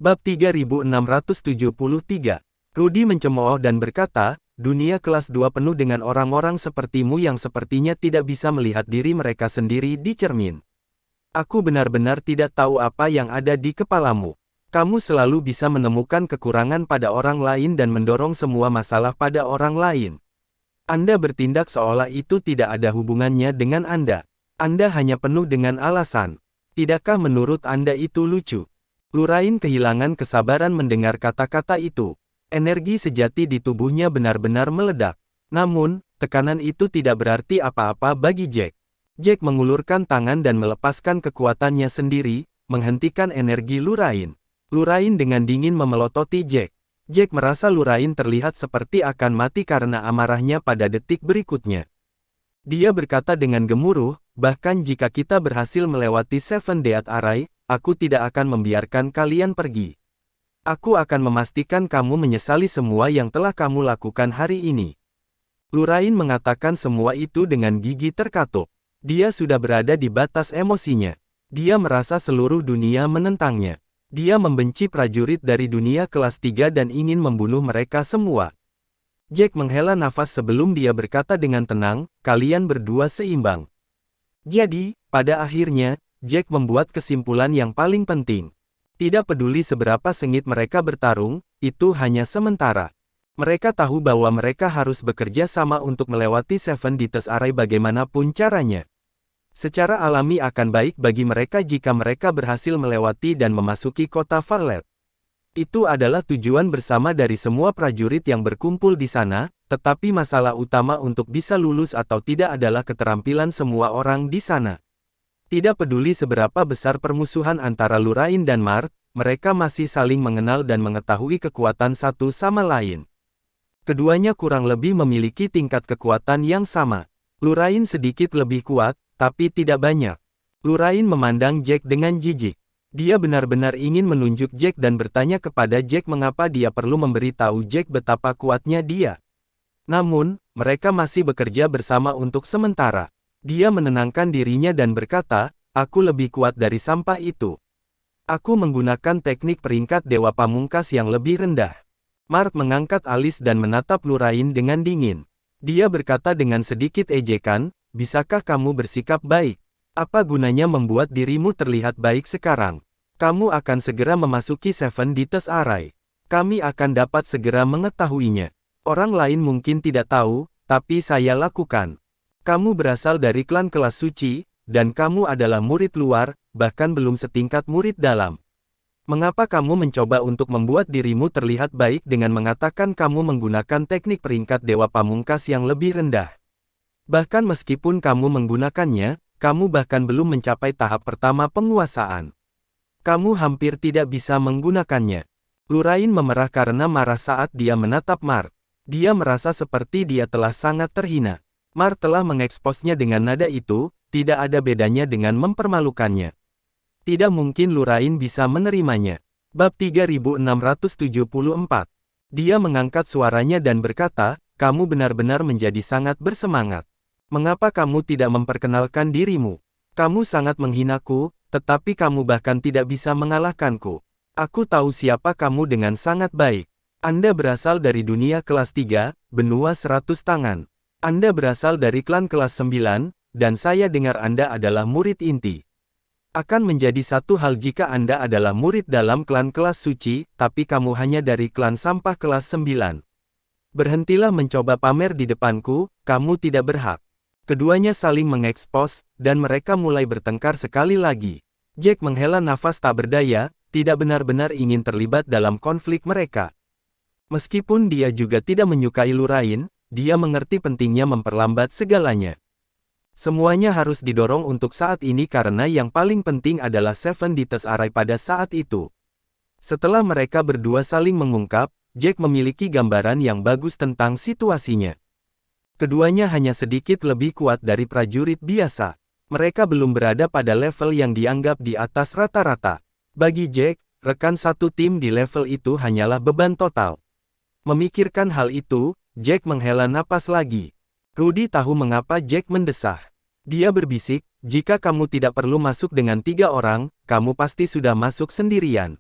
Bab 3673. Rudy mencemooh dan berkata, dunia kelas 2 penuh dengan orang-orang sepertimu yang sepertinya tidak bisa melihat diri mereka sendiri di cermin. Aku benar-benar tidak tahu apa yang ada di kepalamu. Kamu selalu bisa menemukan kekurangan pada orang lain dan mendorong semua masalah pada orang lain. Anda bertindak seolah itu tidak ada hubungannya dengan Anda. Anda hanya penuh dengan alasan. Tidakkah menurut Anda itu lucu? Lurain kehilangan kesabaran mendengar kata-kata itu. Energi sejati di tubuhnya benar-benar meledak. Namun, tekanan itu tidak berarti apa-apa bagi Jack. Jack mengulurkan tangan dan melepaskan kekuatannya sendiri, menghentikan energi Lurain. Lurain dengan dingin memelototi Jack. Jack merasa Lurain terlihat seperti akan mati karena amarahnya pada detik berikutnya. Dia berkata dengan gemuruh, bahkan jika kita berhasil melewati Seven Death Array, aku tidak akan membiarkan kalian pergi. Aku akan memastikan kamu menyesali semua yang telah kamu lakukan hari ini. Lurain mengatakan semua itu dengan gigi terkatuk. Dia sudah berada di batas emosinya. Dia merasa seluruh dunia menentangnya. Dia membenci prajurit dari dunia kelas 3 dan ingin membunuh mereka semua. Jack menghela nafas sebelum dia berkata dengan tenang, kalian berdua seimbang. Jadi, pada akhirnya, Jack membuat kesimpulan yang paling penting. Tidak peduli seberapa sengit mereka bertarung, itu hanya sementara. Mereka tahu bahwa mereka harus bekerja sama untuk melewati Seven Death Array bagaimanapun caranya. Secara alami akan baik bagi mereka jika mereka berhasil melewati dan memasuki kota Varlet. Itu adalah tujuan bersama dari semua prajurit yang berkumpul di sana, tetapi masalah utama untuk bisa lulus atau tidak adalah keterampilan semua orang di sana. Tidak peduli seberapa besar permusuhan antara Lurain dan Mart, mereka masih saling mengenal dan mengetahui kekuatan satu sama lain. Keduanya kurang lebih memiliki tingkat kekuatan yang sama. Lurain sedikit lebih kuat, tapi tidak banyak. Lurain memandang Jack dengan jijik. Dia benar-benar ingin menunjuk Jack dan bertanya kepada Jack mengapa dia perlu memberitahu Jack betapa kuatnya dia. Namun, mereka masih bekerja bersama untuk sementara. Dia menenangkan dirinya dan berkata, aku lebih kuat dari sampah itu. Aku menggunakan teknik peringkat Dewa Pamungkas yang lebih rendah. Mart mengangkat alis dan menatap Lurain dengan dingin. Dia berkata dengan sedikit ejekan, bisakah kamu bersikap baik? Apa gunanya membuat dirimu terlihat baik sekarang? Kamu akan segera memasuki Seven Death Array. Kami akan dapat segera mengetahuinya. Orang lain mungkin tidak tahu, tapi saya lakukan. Kamu berasal dari klan kelas suci, dan kamu adalah murid luar, bahkan belum setingkat murid dalam. Mengapa kamu mencoba untuk membuat dirimu terlihat baik dengan mengatakan kamu menggunakan teknik peringkat Dewa Pamungkas yang lebih rendah? Bahkan meskipun kamu menggunakannya, kamu bahkan belum mencapai tahap pertama penguasaan. Kamu hampir tidak bisa menggunakannya. Lurain memerah karena marah saat dia menatap Mart. Dia merasa seperti dia telah sangat terhina. Mart telah mengeksposnya dengan nada itu, tidak ada bedanya dengan mempermalukannya. Tidak mungkin Lurain bisa menerimanya. Bab 3674. Dia mengangkat suaranya dan berkata, kamu benar-benar menjadi sangat bersemangat. Mengapa kamu tidak memperkenalkan dirimu? Kamu sangat menghinaku, tetapi kamu bahkan tidak bisa mengalahkanku. Aku tahu siapa kamu dengan sangat baik. Anda berasal dari dunia kelas 3, benua 100 tangan. Anda berasal dari klan kelas 9, dan saya dengar Anda adalah murid inti. Akan menjadi satu hal jika Anda adalah murid dalam klan kelas suci, tapi kamu hanya dari klan sampah kelas 9. Berhentilah mencoba pamer di depanku, kamu tidak berhak. Keduanya saling mengekspos, dan mereka mulai bertengkar sekali lagi. Jack menghela nafas tak berdaya, tidak benar-benar ingin terlibat dalam konflik mereka. Meskipun dia juga tidak menyukai Lurain, dia mengerti pentingnya memperlambat segalanya. Semuanya harus didorong untuk saat ini karena yang paling penting adalah Seven Death Array pada saat itu. Setelah mereka berdua saling mengungkap, Jack memiliki gambaran yang bagus tentang situasinya. Keduanya hanya sedikit lebih kuat dari prajurit biasa. Mereka belum berada pada level yang dianggap di atas rata-rata. Bagi Jack, rekan satu tim di level itu hanyalah beban total. Memikirkan hal itu, Jack menghela napas lagi. Rudy tahu mengapa Jack mendesah. Dia berbisik, jika kamu tidak perlu masuk dengan 3 orang, kamu pasti sudah masuk sendirian.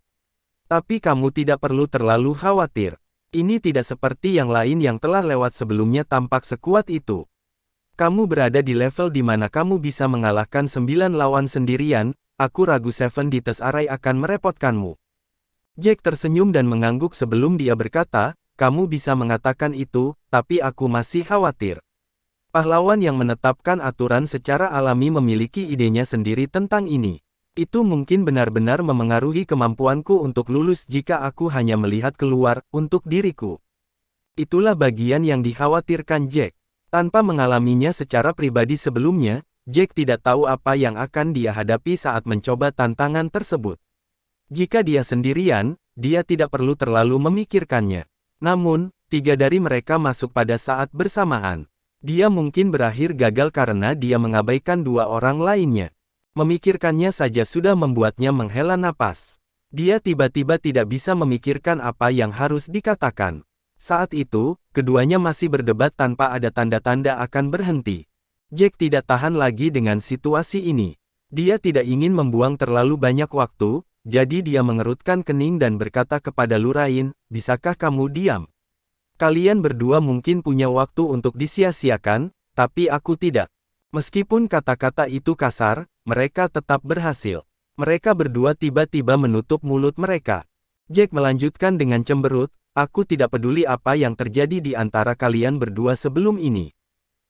Tapi kamu tidak perlu terlalu khawatir. Ini tidak seperti yang lain yang telah lewat sebelumnya tampak sekuat itu. Kamu berada di level di mana kamu bisa mengalahkan 9 lawan sendirian, aku ragu Seven Death's Array akan merepotkanmu. Jack tersenyum dan mengangguk sebelum dia berkata, kamu bisa mengatakan itu, tapi aku masih khawatir. Pahlawan yang menetapkan aturan secara alami memiliki idenya sendiri tentang ini. Itu mungkin benar-benar memengaruhi kemampuanku untuk lulus jika aku hanya melihat keluar untuk diriku. Itulah bagian yang dikhawatirkan Jack. Tanpa mengalaminya secara pribadi sebelumnya, Jack tidak tahu apa yang akan dia hadapi saat mencoba tantangan tersebut. Jika dia sendirian, dia tidak perlu terlalu memikirkannya. Namun, 3 dari mereka masuk pada saat bersamaan. Dia mungkin berakhir gagal karena dia mengabaikan 2 orang lainnya. Memikirkannya saja sudah membuatnya menghela napas. Dia tiba-tiba tidak bisa memikirkan apa yang harus dikatakan. Saat itu, keduanya masih berdebat tanpa ada tanda-tanda akan berhenti. Jack tidak tahan lagi dengan situasi ini. Dia tidak ingin membuang terlalu banyak waktu, jadi dia mengerutkan kening dan berkata kepada Lurain, bisakah kamu diam? Kalian berdua mungkin punya waktu untuk disia-siakan, tapi aku tidak. Meskipun kata-kata itu kasar, mereka tetap berhasil. Mereka berdua tiba-tiba menutup mulut mereka. Jack melanjutkan dengan cemberut, aku tidak peduli apa yang terjadi di antara kalian berdua sebelum ini.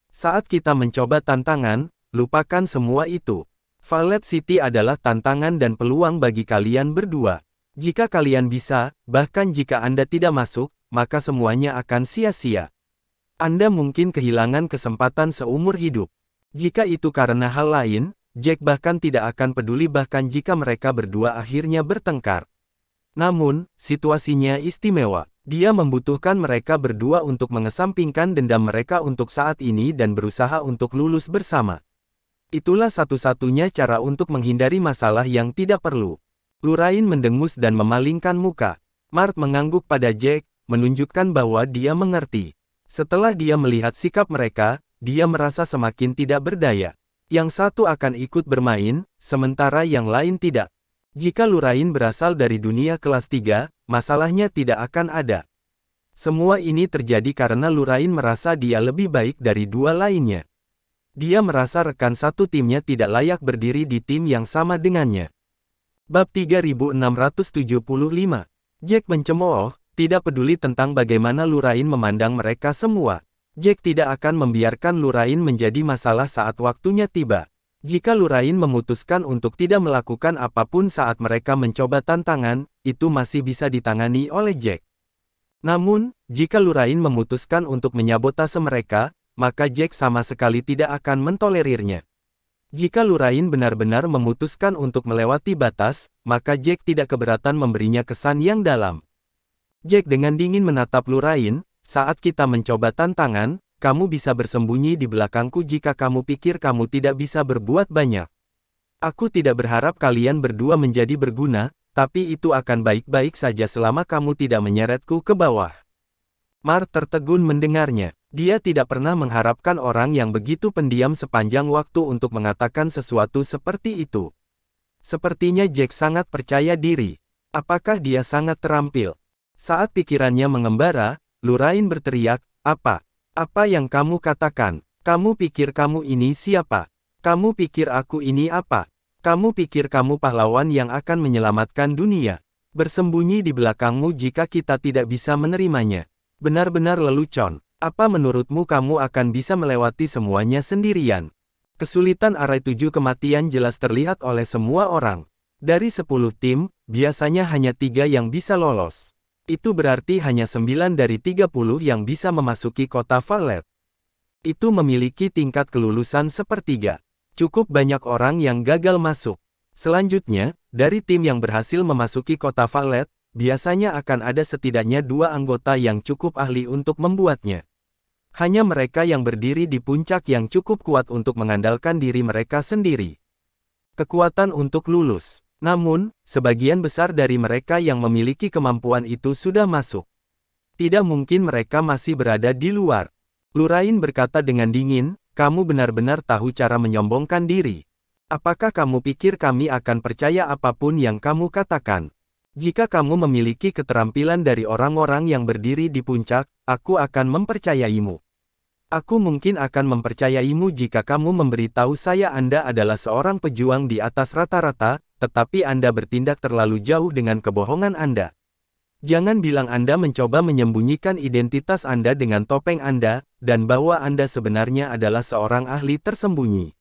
Saat kita mencoba tantangan, lupakan semua itu. Violet City adalah tantangan dan peluang bagi kalian berdua. Jika kalian bisa, bahkan jika Anda tidak masuk, maka semuanya akan sia-sia. Anda mungkin kehilangan kesempatan seumur hidup. Jika itu karena hal lain, Jack bahkan tidak akan peduli bahkan jika mereka berdua akhirnya bertengkar. Namun, situasinya istimewa. Dia membutuhkan mereka berdua untuk mengesampingkan dendam mereka untuk saat ini dan berusaha untuk lulus bersama. Itulah satu-satunya cara untuk menghindari masalah yang tidak perlu. Lurain mendengus dan memalingkan muka. Mart mengangguk pada Jack, menunjukkan bahwa dia mengerti. Setelah dia melihat sikap mereka, dia merasa semakin tidak berdaya. Yang satu akan ikut bermain, sementara yang lain tidak. Jika Lurain berasal dari dunia kelas 3, masalahnya tidak akan ada. Semua ini terjadi karena Lurain merasa dia lebih baik dari 2 lainnya. Dia merasa rekan satu timnya tidak layak berdiri di tim yang sama dengannya. Bab 3675. Jack mencemooh, tidak peduli tentang bagaimana Lurain memandang mereka semua. Jack tidak akan membiarkan Lurain menjadi masalah saat waktunya tiba. Jika Lurain memutuskan untuk tidak melakukan apapun saat mereka mencoba tantangan, itu masih bisa ditangani oleh Jack. Namun, jika Lurain memutuskan untuk menyabotase mereka, maka Jack sama sekali tidak akan mentolerirnya. Jika Lurain benar-benar memutuskan untuk melewati batas, maka Jack tidak keberatan memberinya kesan yang dalam. Jack dengan dingin menatap Lurain, saat kita mencoba tantangan, kamu bisa bersembunyi di belakangku jika kamu pikir kamu tidak bisa berbuat banyak. Aku tidak berharap kalian berdua menjadi berguna, tapi itu akan baik-baik saja selama kamu tidak menyeretku ke bawah. Mart tertegun mendengarnya. Dia tidak pernah mengharapkan orang yang begitu pendiam sepanjang waktu untuk mengatakan sesuatu seperti itu. Sepertinya Jack sangat percaya diri. Apakah dia sangat terampil? Saat pikirannya mengembara, Lurain berteriak, apa? Apa yang kamu katakan? Kamu pikir kamu ini siapa? Kamu pikir aku ini apa? Kamu pikir kamu pahlawan yang akan menyelamatkan dunia? Bersembunyi di belakangmu jika kita tidak bisa menerimanya. Benar-benar lelucon. Apa menurutmu kamu akan bisa melewati semuanya sendirian? Kesulitan Array 7 kematian jelas terlihat oleh semua orang. Dari 10 tim, biasanya hanya 3 yang bisa lolos. Itu berarti hanya 9 dari 30 yang bisa memasuki kota Violet. Itu memiliki tingkat kelulusan sepertiga. Cukup banyak orang yang gagal masuk. Selanjutnya, dari tim yang berhasil memasuki kota Violet, biasanya akan ada setidaknya 2 anggota yang cukup ahli untuk membuatnya. Hanya mereka yang berdiri di puncak yang cukup kuat untuk mengandalkan diri mereka sendiri. Kekuatan untuk lulus. Namun, sebagian besar dari mereka yang memiliki kemampuan itu sudah masuk. Tidak mungkin mereka masih berada di luar. Lurain berkata dengan dingin, kamu benar-benar tahu cara menyombongkan diri. Apakah kamu pikir kami akan percaya apapun yang kamu katakan? Jika kamu memiliki keterampilan dari orang-orang yang berdiri di puncak, aku akan mempercayaimu. Aku mungkin akan mempercayaimu jika kamu memberitahu saya Anda adalah seorang pejuang di atas rata-rata, tetapi Anda bertindak terlalu jauh dengan kebohongan Anda. Jangan bilang Anda mencoba menyembunyikan identitas Anda dengan topeng Anda, dan bahwa Anda sebenarnya adalah seorang ahli tersembunyi.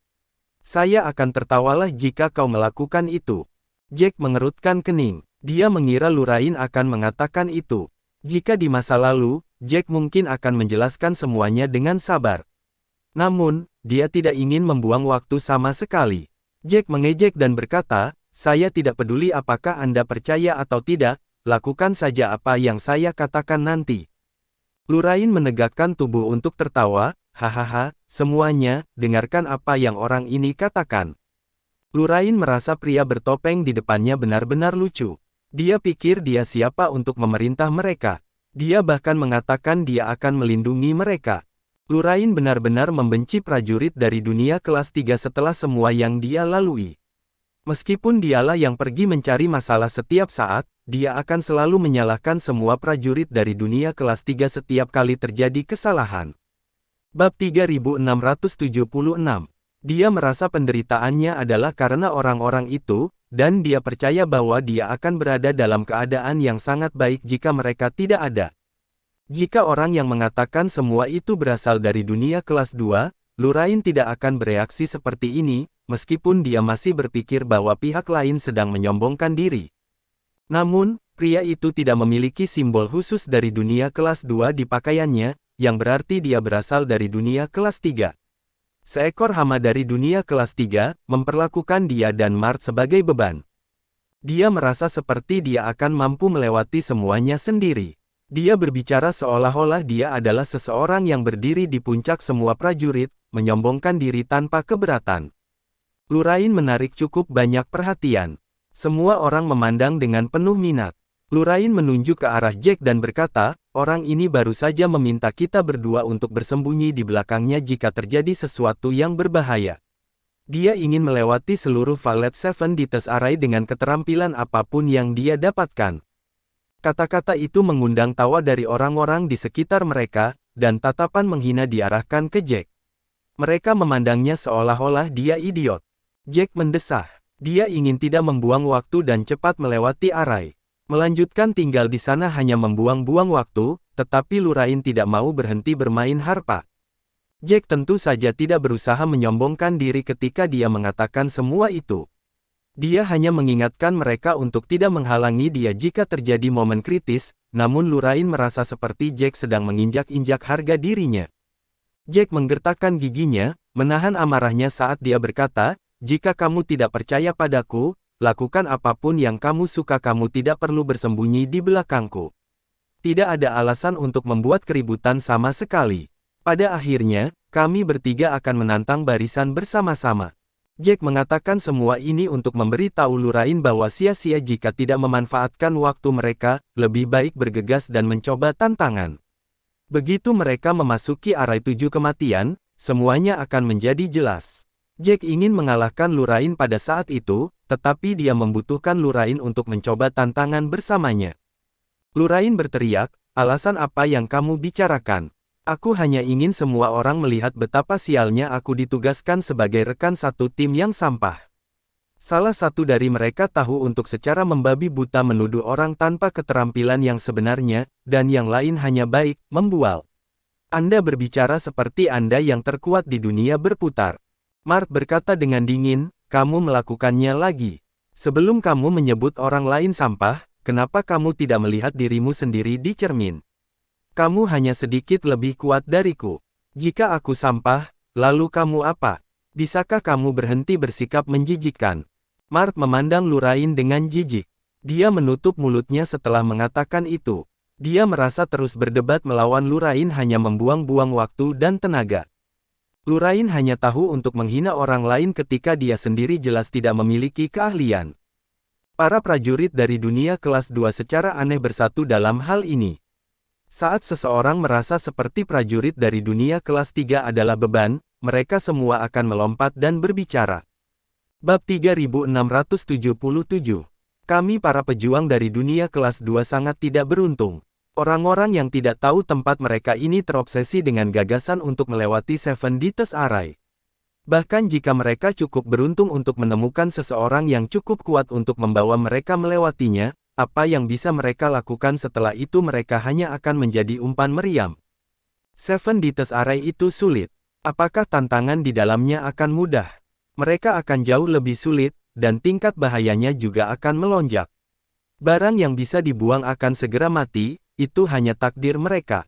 Saya akan tertawalah jika kau melakukan itu. Jack mengerutkan kening. Dia mengira Lurain akan mengatakan itu. Jika di masa lalu, Jack mungkin akan menjelaskan semuanya dengan sabar. Namun, dia tidak ingin membuang waktu sama sekali. Jack mengejek dan berkata, saya tidak peduli apakah Anda percaya atau tidak, lakukan saja apa yang saya katakan nanti. Lurain menegakkan tubuh untuk tertawa, hahaha, semuanya, dengarkan apa yang orang ini katakan. Lurain merasa pria bertopeng di depannya benar-benar lucu. Dia pikir dia siapa untuk memerintah mereka. Dia bahkan mengatakan dia akan melindungi mereka. Lurain benar-benar membenci prajurit dari dunia kelas 3 setelah semua yang dia lalui. Meskipun dialah yang pergi mencari masalah setiap saat, dia akan selalu menyalahkan semua prajurit dari dunia kelas 3 setiap kali terjadi kesalahan. Bab 3676. Dia merasa penderitaannya adalah karena orang-orang itu, dan dia percaya bahwa dia akan berada dalam keadaan yang sangat baik jika mereka tidak ada. Jika orang yang mengatakan semua itu berasal dari dunia kelas 2, Lurain tidak akan bereaksi seperti ini, meskipun dia masih berpikir bahwa pihak lain sedang menyombongkan diri. Namun, pria itu tidak memiliki simbol khusus dari dunia kelas 2 di pakaiannya, yang berarti dia berasal dari dunia kelas 3. Seekor hama dari dunia kelas 3, memperlakukan dia dan Mart sebagai beban. Dia merasa seperti dia akan mampu melewati semuanya sendiri. Dia berbicara seolah-olah dia adalah seseorang yang berdiri di puncak semua prajurit, menyombongkan diri tanpa keberatan. Lurain menarik cukup banyak perhatian. Semua orang memandang dengan penuh minat. Lurain menunjuk ke arah Jack dan berkata, orang ini baru saja meminta kita berdua untuk bersembunyi di belakangnya jika terjadi sesuatu yang berbahaya. Dia ingin melewati seluruh Valet Seven di tes arai dengan keterampilan apapun yang dia dapatkan. Kata-kata itu mengundang tawa dari orang-orang di sekitar mereka, dan tatapan menghina diarahkan ke Jack. Mereka memandangnya seolah-olah dia idiot. Jack mendesah. Dia ingin tidak membuang waktu dan cepat melewati arai. Melanjutkan tinggal di sana hanya membuang-buang waktu, tetapi Lurain tidak mau berhenti bermain harpa. Jack tentu saja tidak berusaha menyombongkan diri ketika dia mengatakan semua itu. Dia hanya mengingatkan mereka untuk tidak menghalangi dia jika terjadi momen kritis, namun Lurain merasa seperti Jack sedang menginjak-injak harga dirinya. Jack menggertakkan giginya, menahan amarahnya saat dia berkata, jika kamu tidak percaya padaku, lakukan apapun yang kamu suka, kamu tidak perlu bersembunyi di belakangku. Tidak ada alasan untuk membuat keributan sama sekali. Pada akhirnya, kami bertiga akan menantang barisan bersama-sama. Jack mengatakan semua ini untuk memberi tahu Lurain bahwa sia-sia jika tidak memanfaatkan waktu mereka, lebih baik bergegas dan mencoba tantangan. Begitu mereka memasuki arai 7 kematian, semuanya akan menjadi jelas. Jack ingin mengalahkan Lurain pada saat itu, tetapi dia membutuhkan Lurain untuk mencoba tantangan bersamanya. Lurain berteriak, alasan apa yang kamu bicarakan? Aku hanya ingin semua orang melihat betapa sialnya aku ditugaskan sebagai rekan satu tim yang sampah. Salah satu dari mereka tahu untuk secara membabi buta menuduh orang tanpa keterampilan yang sebenarnya, dan yang lain hanya baik, membual. Anda berbicara seperti Anda yang terkuat di dunia berputar. Mart berkata dengan dingin, kamu melakukannya lagi. Sebelum kamu menyebut orang lain sampah, kenapa kamu tidak melihat dirimu sendiri di cermin? Kamu hanya sedikit lebih kuat dariku. Jika aku sampah, lalu kamu apa? Bisakah kamu berhenti bersikap menjijikkan? Mart memandang Lurain dengan jijik. Dia menutup mulutnya setelah mengatakan itu. Dia merasa terus berdebat melawan Lurain hanya membuang-buang waktu dan tenaga. Lurain hanya tahu untuk menghina orang lain ketika dia sendiri jelas tidak memiliki keahlian. Para prajurit dari dunia kelas 2 secara aneh bersatu dalam hal ini. Saat seseorang merasa seperti prajurit dari dunia kelas 3 adalah beban, mereka semua akan melompat dan berbicara. Bab 3677. Kami para pejuang dari dunia kelas 2 sangat tidak beruntung. Orang-orang yang tidak tahu tempat mereka ini terobsesi dengan gagasan untuk melewati Seven Death's Array. Bahkan jika mereka cukup beruntung untuk menemukan seseorang yang cukup kuat untuk membawa mereka melewatinya, apa yang bisa mereka lakukan setelah itu mereka hanya akan menjadi umpan meriam. Seven Death's Array itu sulit. Apakah tantangan di dalamnya akan mudah? Mereka akan jauh lebih sulit, dan tingkat bahayanya juga akan melonjak. Barang yang bisa dibuang akan segera mati, itu hanya takdir mereka.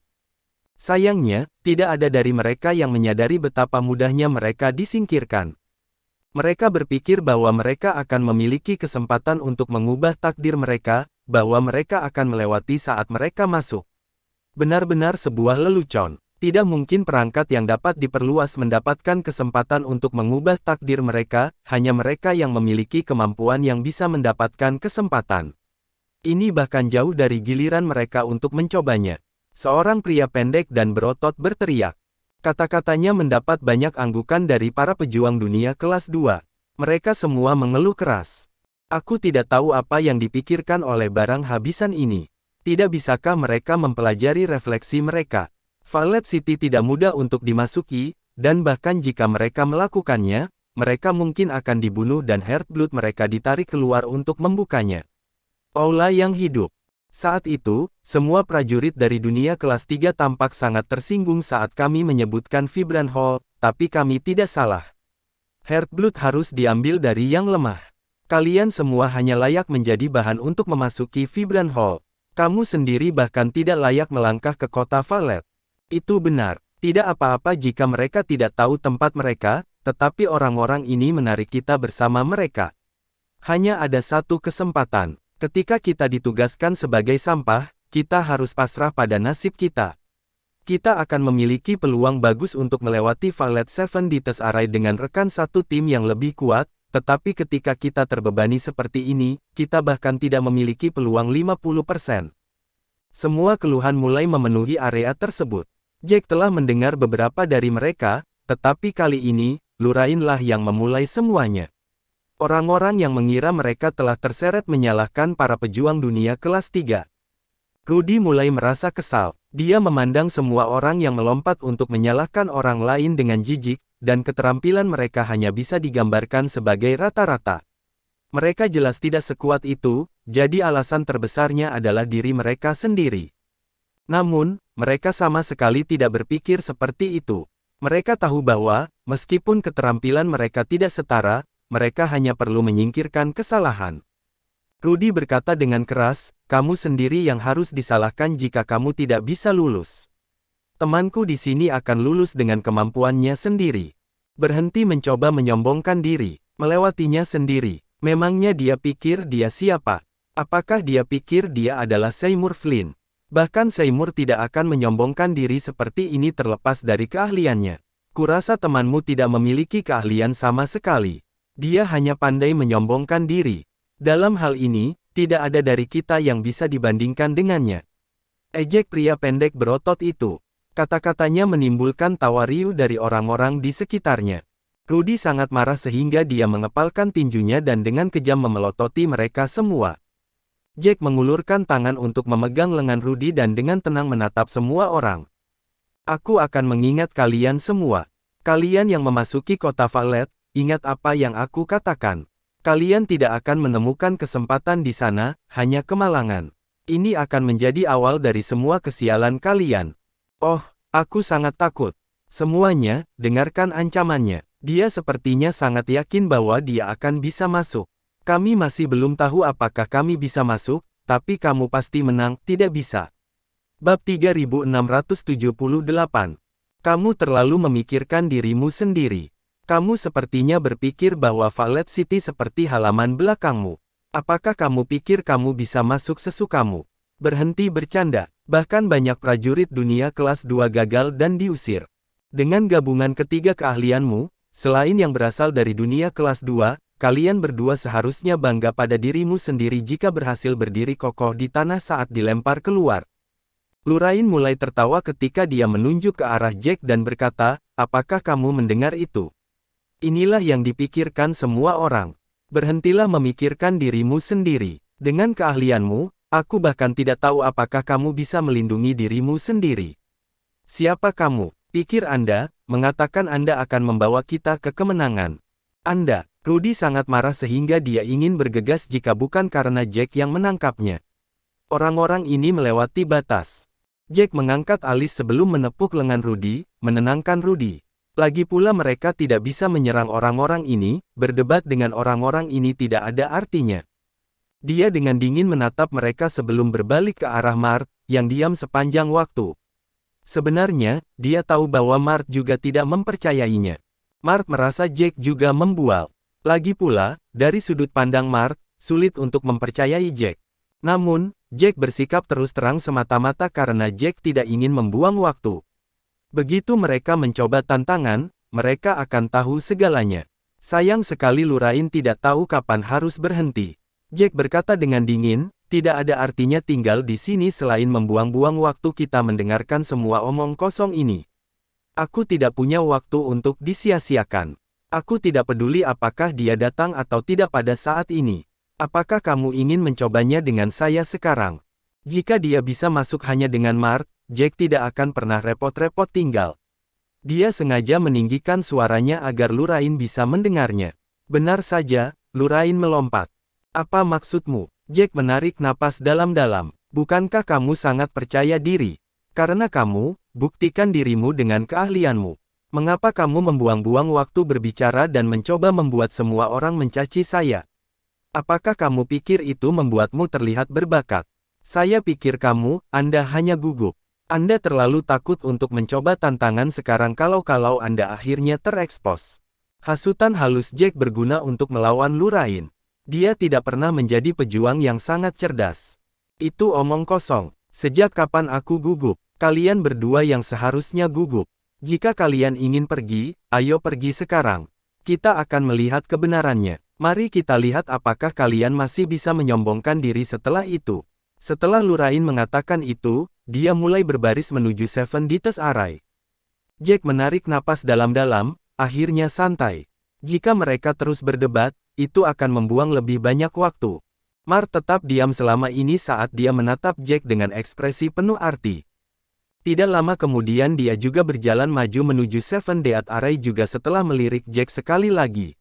Sayangnya, tidak ada dari mereka yang menyadari betapa mudahnya mereka disingkirkan. Mereka berpikir bahwa mereka akan memiliki kesempatan untuk mengubah takdir mereka, bahwa mereka akan melewati saat mereka masuk. Benar-benar sebuah lelucon. Tidak mungkin perangkat yang dapat diperluas mendapatkan kesempatan untuk mengubah takdir mereka, hanya mereka yang memiliki kemampuan yang bisa mendapatkan kesempatan. Ini bahkan jauh dari giliran mereka untuk mencobanya. Seorang pria pendek dan berotot berteriak. Kata-katanya mendapat banyak anggukan dari para pejuang dunia kelas 2. Mereka semua mengeluh keras. Aku tidak tahu apa yang dipikirkan oleh barang habisan ini. Tidak bisakah mereka mempelajari refleksi mereka? Violet City tidak mudah untuk dimasuki, dan bahkan jika mereka melakukannya, mereka mungkin akan dibunuh dan Heartblood mereka ditarik keluar untuk membukanya. Aula yang hidup. Saat itu, semua prajurit dari dunia kelas 3 tampak sangat tersinggung saat kami menyebutkan Vibran Hall, tapi kami tidak salah. Heartblood harus diambil dari yang lemah. Kalian semua hanya layak menjadi bahan untuk memasuki Vibran Hall. Kamu sendiri bahkan tidak layak melangkah ke kota Violet. Itu benar, tidak apa-apa jika mereka tidak tahu tempat mereka, tetapi orang-orang ini menarik kita bersama mereka. Hanya ada satu kesempatan, ketika kita ditugaskan sebagai sampah, kita harus pasrah pada nasib kita. Kita akan memiliki peluang bagus untuk melewati Violet Seven Death's Array dengan rekan satu tim yang lebih kuat, tetapi ketika kita terbebani seperti ini, kita bahkan tidak memiliki peluang 50%. Semua keluhan mulai memenuhi area tersebut. Jack telah mendengar beberapa dari mereka, tetapi kali ini, Lurainlah yang memulai semuanya. Orang-orang yang mengira mereka telah terseret menyalahkan para pejuang dunia kelas 3. Rudy mulai merasa kesal. Dia memandang semua orang yang melompat untuk menyalahkan orang lain dengan jijik, dan keterampilan mereka hanya bisa digambarkan sebagai rata-rata. Mereka jelas tidak sekuat itu, jadi alasan terbesarnya adalah diri mereka sendiri. Namun, mereka sama sekali tidak berpikir seperti itu. Mereka tahu bahwa, meskipun keterampilan mereka tidak setara, mereka hanya perlu menyingkirkan kesalahan. Rudy berkata dengan keras, kamu sendiri yang harus disalahkan jika kamu tidak bisa lulus. Temanku di sini akan lulus dengan kemampuannya sendiri. Berhenti mencoba menyombongkan diri, melewatinya sendiri. Memangnya dia pikir dia siapa? Apakah dia pikir dia adalah Seymour Flynn? Bahkan Seymour tidak akan menyombongkan diri seperti ini terlepas dari keahliannya. Kurasa temanmu tidak memiliki keahlian sama sekali. Dia hanya pandai menyombongkan diri. Dalam hal ini, tidak ada dari kita yang bisa dibandingkan dengannya. Ejek pria pendek berotot itu. Kata-katanya menimbulkan tawa riuh dari orang-orang di sekitarnya. Rudy sangat marah sehingga dia mengepalkan tinjunya dan dengan kejam memelototi mereka semua. Jack mengulurkan tangan untuk memegang lengan Rudy dan dengan tenang menatap semua orang. Aku akan mengingat kalian semua. Kalian yang memasuki kota Violet, ingat apa yang aku katakan. Kalian tidak akan menemukan kesempatan di sana, hanya kemalangan. Ini akan menjadi awal dari semua kesialan kalian. Oh, aku sangat takut. Semuanya, dengarkan ancamannya. Dia sepertinya sangat yakin bahwa dia akan bisa masuk. Kami masih belum tahu apakah kami bisa masuk, tapi kamu pasti menang, tidak bisa. Bab 3678. Kamu terlalu memikirkan dirimu sendiri. Kamu sepertinya berpikir bahwa Violet City seperti halaman belakangmu. Apakah kamu pikir kamu bisa masuk sesukamu? Berhenti bercanda. Bahkan banyak prajurit dunia kelas 2 gagal dan diusir. Dengan gabungan ketiga keahlianmu, selain yang berasal dari dunia kelas 2, kalian berdua seharusnya bangga pada dirimu sendiri jika berhasil berdiri kokoh di tanah saat dilempar keluar. Lurain mulai tertawa ketika dia menunjuk ke arah Jack dan berkata, apakah kamu mendengar itu? Inilah yang dipikirkan semua orang. Berhentilah memikirkan dirimu sendiri. Dengan keahlianmu, aku bahkan tidak tahu apakah kamu bisa melindungi dirimu sendiri. Siapa kamu? Pikir Anda, mengatakan Anda akan membawa kita ke kemenangan. Anda, Rudy sangat marah sehingga dia ingin bergegas jika bukan karena Jack yang menangkapnya. Orang-orang ini melewati batas. Jack mengangkat alis sebelum menepuk lengan Rudy, menenangkan Rudy. Lagi pula mereka tidak bisa menyerang orang-orang ini, berdebat dengan orang-orang ini tidak ada artinya. Dia dengan dingin menatap mereka sebelum berbalik ke arah Mart, yang diam sepanjang waktu. Sebenarnya, dia tahu bahwa Mart juga tidak mempercayainya. Mart merasa Jack juga membual. Lagi pula, dari sudut pandang Mart, sulit untuk mempercayai Jack. Namun, Jack bersikap terus terang semata-mata karena Jack tidak ingin membuang waktu. Begitu mereka mencoba tantangan, mereka akan tahu segalanya. Sayang sekali Lurain tidak tahu kapan harus berhenti. Jack berkata dengan dingin, tidak ada artinya tinggal di sini selain membuang-buang waktu kita mendengarkan semua omong kosong ini. Aku tidak punya waktu untuk disia-siakan. Aku tidak peduli apakah dia datang atau tidak pada saat ini. Apakah kamu ingin mencobanya dengan saya sekarang? Jika dia bisa masuk hanya dengan Mart, Jack tidak akan pernah repot-repot tinggal. Dia sengaja meninggikan suaranya agar Lurain bisa mendengarnya. Benar saja, Lurain melompat. Apa maksudmu? Jack menarik napas dalam-dalam. Bukankah kamu sangat percaya diri? Karena kamu, buktikan dirimu dengan keahlianmu. Mengapa kamu membuang-buang waktu berbicara dan mencoba membuat semua orang mencaci saya? Apakah kamu pikir itu membuatmu terlihat berbakat? Saya pikir kamu, Anda hanya gugup. Anda terlalu takut untuk mencoba tantangan sekarang kalau Anda akhirnya terekspos. Hasutan halus Jack berguna untuk melawan Lurain. Dia tidak pernah menjadi pejuang yang sangat cerdas. Itu omong kosong. Sejak kapan aku gugup? Kalian berdua yang seharusnya gugup. Jika kalian ingin pergi, ayo pergi sekarang. Kita akan melihat kebenarannya. Mari kita lihat apakah kalian masih bisa menyombongkan diri setelah itu. Setelah Lurain mengatakan itu, dia mulai berbaris menuju Seven Death's Array. Jack menarik napas dalam-dalam, akhirnya santai. Jika mereka terus berdebat, itu akan membuang lebih banyak waktu. Mart tetap diam selama ini saat dia menatap Jack dengan ekspresi penuh arti. Tidak lama kemudian dia juga berjalan maju menuju Seven Death's Array juga setelah melirik Jack sekali lagi.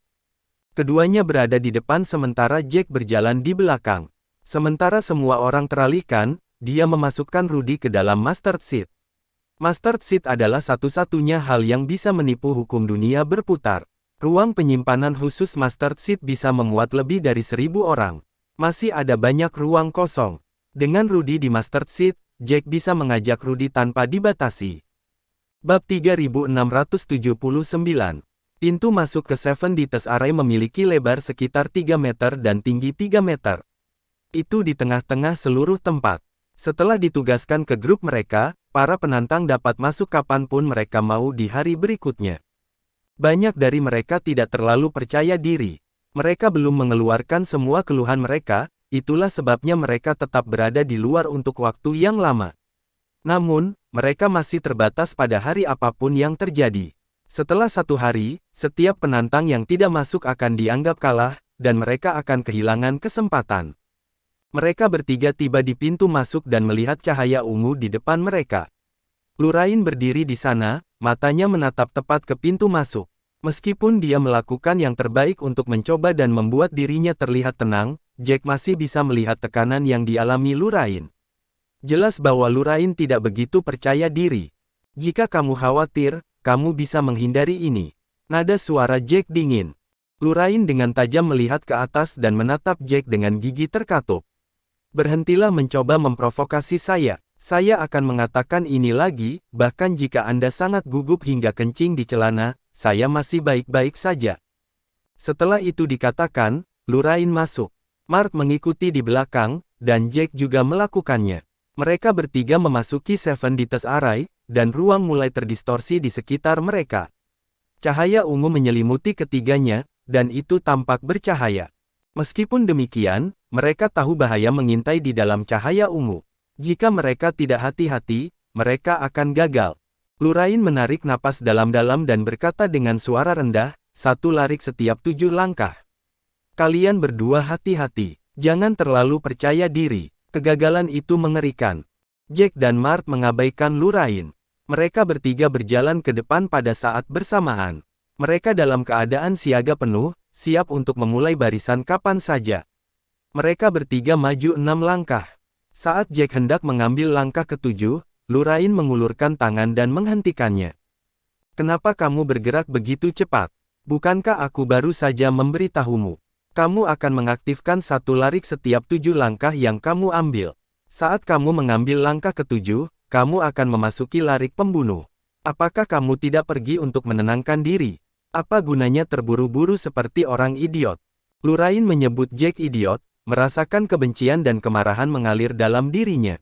Keduanya berada di depan sementara Jack berjalan di belakang. Sementara semua orang teralihkan, dia memasukkan Rudy ke dalam Mustard Seed. Mustard Seed adalah satu-satunya hal yang bisa menipu hukum dunia berputar. Ruang penyimpanan khusus Mustard Seed bisa memuat lebih dari 1000 orang. Masih ada banyak ruang kosong. Dengan Rudy di Mustard Seed, Jack bisa mengajak Rudy tanpa dibatasi. Bab 3679. Pintu masuk ke Seven Death's Array memiliki lebar sekitar 3 meter dan tinggi 3 meter. Itu di tengah-tengah seluruh tempat. Setelah ditugaskan ke grup mereka, para penantang dapat masuk kapanpun mereka mau di hari berikutnya. Banyak dari mereka tidak terlalu percaya diri. Mereka belum mengeluarkan semua keluhan mereka, itulah sebabnya mereka tetap berada di luar untuk waktu yang lama. Namun, mereka masih terbatas pada hari apapun yang terjadi. Setelah 1 hari, setiap penantang yang tidak masuk akan dianggap kalah, dan mereka akan kehilangan kesempatan. Mereka bertiga tiba di pintu masuk dan melihat cahaya ungu di depan mereka. Lurain berdiri di sana, matanya menatap tepat ke pintu masuk. Meskipun dia melakukan yang terbaik untuk mencoba dan membuat dirinya terlihat tenang, Jack masih bisa melihat tekanan yang dialami Lurain. Jelas bahwa Lurain tidak begitu percaya diri. Jika kamu khawatir, kamu bisa menghindari ini. Nada suara Jack dingin. Lurain dengan tajam melihat ke atas dan menatap Jack dengan gigi terkatup. Berhentilah mencoba memprovokasi saya. Saya akan mengatakan ini lagi, bahkan jika Anda sangat gugup hingga kencing di celana, saya masih baik-baik saja. Setelah itu dikatakan, Lurain masuk. Mart mengikuti di belakang, dan Jack juga melakukannya. Mereka bertiga memasuki Seven Death's Array, dan ruang mulai terdistorsi di sekitar mereka. Cahaya ungu menyelimuti ketiganya, dan itu tampak bercahaya. Meskipun demikian, mereka tahu bahaya mengintai di dalam cahaya ungu. Jika mereka tidak hati-hati, mereka akan gagal. Lurain menarik napas dalam-dalam dan berkata dengan suara rendah, 1 larik setiap 7 langkah. Kalian berdua hati-hati. Jangan terlalu percaya diri. Kegagalan itu mengerikan. Jack dan Mart mengabaikan Lurain. Mereka bertiga berjalan ke depan pada saat bersamaan. Mereka dalam keadaan siaga penuh, siap untuk memulai barisan kapan saja. Mereka bertiga maju 6 langkah. Saat Jack hendak mengambil langkah ketujuh, Lurain mengulurkan tangan dan menghentikannya. Kenapa kamu bergerak begitu cepat? Bukankah aku baru saja memberitahumu? Kamu akan mengaktifkan satu larik setiap 7 langkah yang kamu ambil. Saat kamu mengambil langkah ketujuh, kamu akan memasuki larik pembunuh. Apakah kamu tidak pergi untuk menenangkan diri? Apa gunanya terburu-buru seperti orang idiot? Lurain menyebut Jack idiot, merasakan kebencian dan kemarahan mengalir dalam dirinya.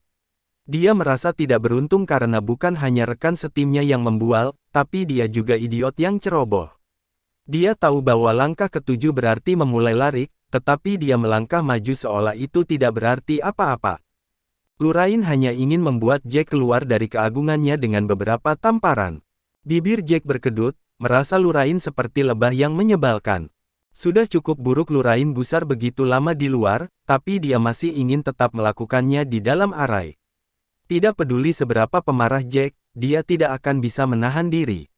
Dia merasa tidak beruntung karena bukan hanya rekan setimnya yang membual, tapi dia juga idiot yang ceroboh. Dia tahu bahwa langkah ketujuh berarti memulai larik, tetapi dia melangkah maju seolah itu tidak berarti apa-apa. Lurain hanya ingin membuat Jack keluar dari keagungannya dengan beberapa tamparan. Bibir Jack berkedut, merasa Lurain seperti lebah yang menyebalkan. Sudah cukup buruk Lurain gusar begitu lama di luar, tapi dia masih ingin tetap melakukannya di dalam arai. Tidak peduli seberapa pemarah Jack, dia tidak akan bisa menahan diri.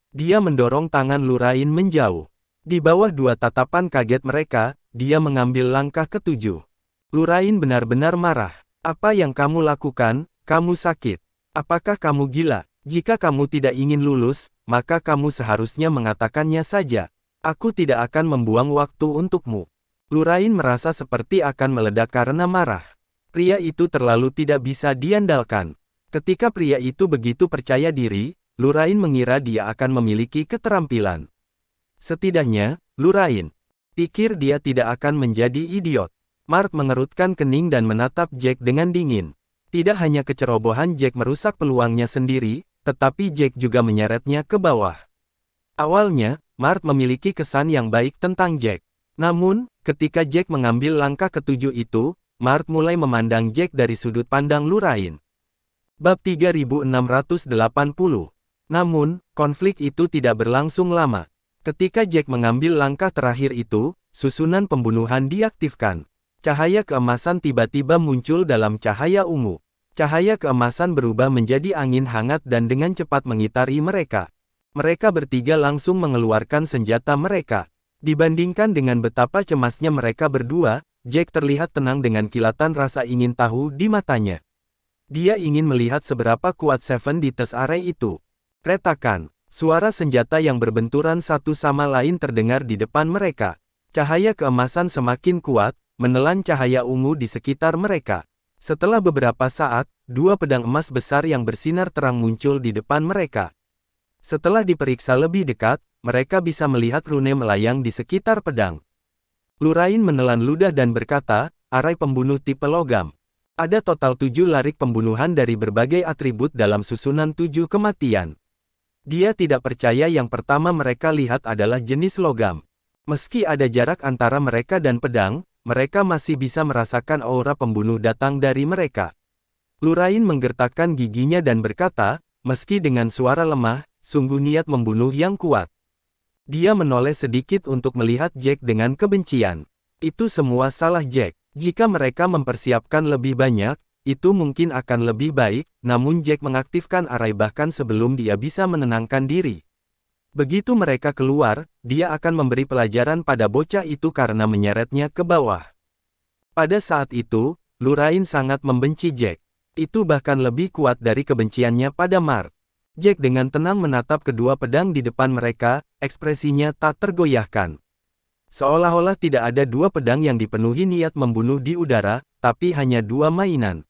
Dia mendorong tangan Lurain menjauh. Di bawah dua tatapan kaget mereka, dia mengambil langkah ketujuh. Lurain benar-benar marah. Apa yang kamu lakukan? Kamu sakit. Apakah kamu gila? Jika kamu tidak ingin lulus, maka kamu seharusnya mengatakannya saja. Aku tidak akan membuang waktu untukmu. Lurain merasa seperti akan meledak karena marah. Pria itu terlalu tidak bisa diandalkan. Ketika pria itu begitu percaya diri, Lurain mengira dia akan memiliki keterampilan. Setidaknya, Lurain pikir dia tidak akan menjadi idiot. Mart mengerutkan kening dan menatap Jack dengan dingin. Tidak hanya kecerobohan Jack merusak peluangnya sendiri, tetapi Jack juga menyeretnya ke bawah. Awalnya, Mart memiliki kesan yang baik tentang Jack. Namun, ketika Jack mengambil langkah ketujuh itu, Mart mulai memandang Jack dari sudut pandang Lurain. Bab 3680. Namun, konflik itu tidak berlangsung lama. Ketika Jack mengambil langkah terakhir itu, susunan pembunuhan diaktifkan. Cahaya keemasan tiba-tiba muncul dalam cahaya ungu. Cahaya keemasan berubah menjadi angin hangat dan dengan cepat mengitari mereka. Mereka bertiga langsung mengeluarkan senjata mereka. Dibandingkan dengan betapa cemasnya mereka berdua, Jack terlihat tenang dengan kilatan rasa ingin tahu di matanya. Dia ingin melihat seberapa kuat Seven di tes array itu. Retakan. Suara senjata yang berbenturan satu sama lain terdengar di depan mereka. Cahaya keemasan semakin kuat, menelan cahaya ungu di sekitar mereka. Setelah beberapa saat, dua pedang emas besar yang bersinar terang muncul di depan mereka. Setelah diperiksa lebih dekat, mereka bisa melihat rune melayang di sekitar pedang. Lurain menelan ludah dan berkata, arai pembunuh tipe logam. Ada total 7 larik pembunuhan dari berbagai atribut dalam susunan 7 kematian. Dia tidak percaya yang pertama mereka lihat adalah jenis logam. Meski ada jarak antara mereka dan pedang, mereka masih bisa merasakan aura pembunuh datang dari mereka. Lurain menggertakkan giginya dan berkata, meski dengan suara lemah, sungguh niat membunuh yang kuat. Dia menoleh sedikit untuk melihat Jack dengan kebencian. Itu semua salah Jack. Jika mereka mempersiapkan lebih banyak, itu mungkin akan lebih baik, namun Jack mengaktifkan arai bahkan sebelum dia bisa menenangkan diri. Begitu mereka keluar, dia akan memberi pelajaran pada bocah itu karena menyeretnya ke bawah. Pada saat itu, Lurain sangat membenci Jack. Itu bahkan lebih kuat dari kebenciannya pada Mart. Jack dengan tenang menatap kedua pedang di depan mereka, ekspresinya tak tergoyahkan. Seolah-olah tidak ada dua pedang yang dipenuhi niat membunuh di udara, tapi hanya dua mainan.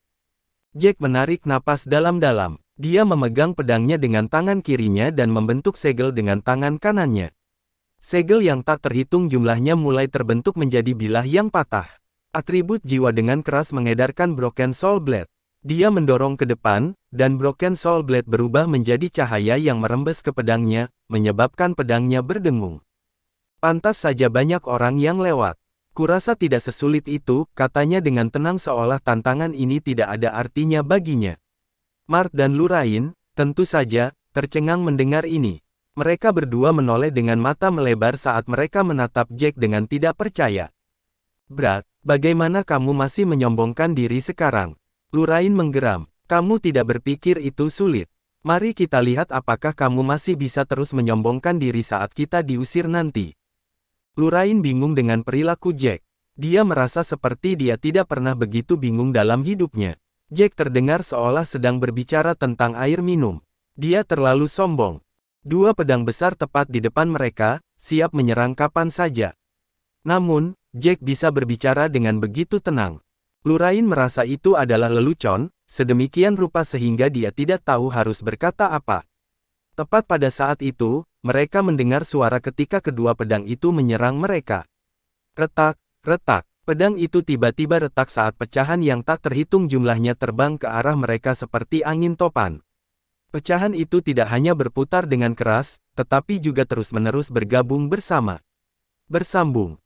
Jack menarik napas dalam-dalam. Dia memegang pedangnya dengan tangan kirinya dan membentuk segel dengan tangan kanannya. Segel yang tak terhitung jumlahnya mulai terbentuk menjadi bilah yang patah. Atribut jiwa dengan keras mengedarkan Broken Soul Blade. Dia mendorong ke depan, dan Broken Soul Blade berubah menjadi cahaya yang merembes ke pedangnya, menyebabkan pedangnya berdengung. Pantas saja banyak orang yang lewat. Kurasa tidak sesulit itu, katanya dengan tenang seolah tantangan ini tidak ada artinya baginya. Mart dan Lurain, tentu saja, tercengang mendengar ini. Mereka berdua menoleh dengan mata melebar saat mereka menatap Jack dengan tidak percaya. Brat, bagaimana kamu masih menyombongkan diri sekarang? Lurain menggeram. Kamu tidak berpikir itu sulit. Mari kita lihat apakah kamu masih bisa terus menyombongkan diri saat kita diusir nanti. Lurain bingung dengan perilaku Jack. Dia merasa seperti dia tidak pernah begitu bingung dalam hidupnya. Jack terdengar seolah sedang berbicara tentang air minum. Dia terlalu sombong. Dua pedang besar tepat di depan mereka, siap menyerang kapan saja. Namun, Jack bisa berbicara dengan begitu tenang. Lurain merasa itu adalah lelucon, sedemikian rupa sehingga dia tidak tahu harus berkata apa. Tepat pada saat itu, mereka mendengar suara ketika kedua pedang itu menyerang mereka. Retak, retak. Pedang itu tiba-tiba retak saat pecahan yang tak terhitung jumlahnya terbang ke arah mereka seperti angin topan. Pecahan itu tidak hanya berputar dengan keras, tetapi juga terus-menerus bergabung bersama. Bersambung.